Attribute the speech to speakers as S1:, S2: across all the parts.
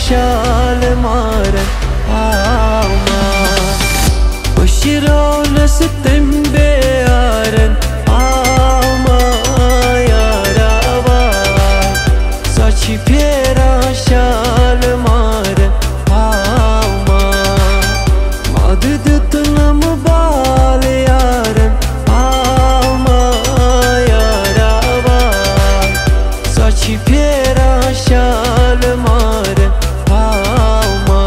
S1: शाल मारन आमा उशिरोनस तिम्बे आरन आमा यारावा सची फेरा शाल मारन आमा मदद तुनम बाल यारन आमा यारावा सची फेरा शाल मारन आमा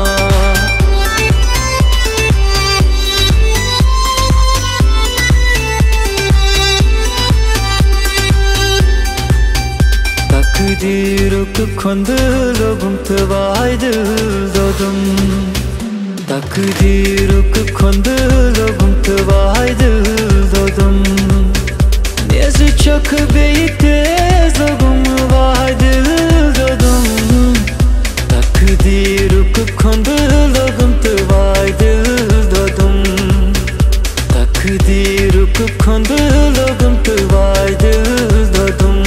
S1: takdiruk kondulogum tvaydıl dodum takdiruk kondulogum tvaydıl dodum nezi çok beytez logum vaydıl dodum takdiruk kondulogum tvaydıl dodum takdiruk kondulogum tvaydıl dodum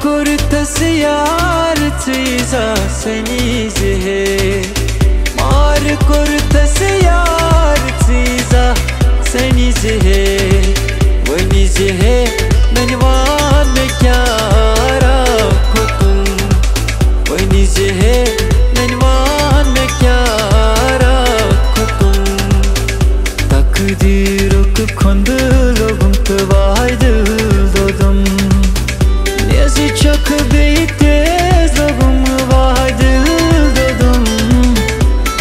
S1: kurtas yar çiza seni zehe mar kurtas yar çiza seni zehe vani zehe menvan me kyara kutum vani zehe menvan me kyara kutum takdiruk kondulogum tvaydıl dodum çok beytez logum vaydıl dodum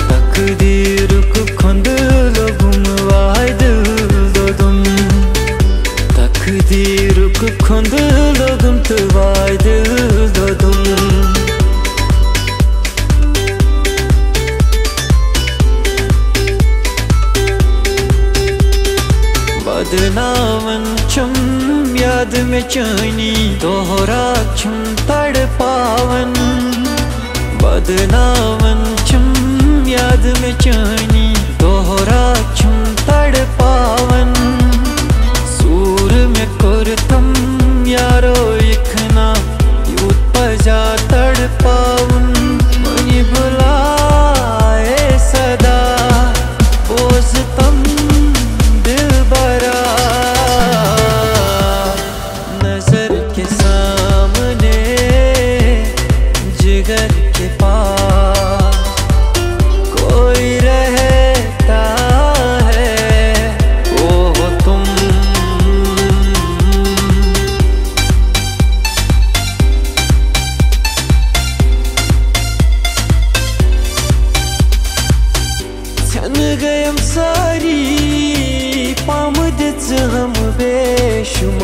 S1: takdiruk kondulogum vaydıl dodum takdiruk kondulogum tvaydıl dodum बदनामन चुम याद में चैनी दोहरा चुम तड़ पावन बदनामन चुम याद में चैनी दोहरा चुम तड़ पावन सूर में कुरतम यारो इखना यूत पजा तड़ पावन मनी बुलाए सदा बोझतम नजर के सामने जिगर के पास कोई रहता है वो हो तुम छन गयम सारी पामद हम बेशुमार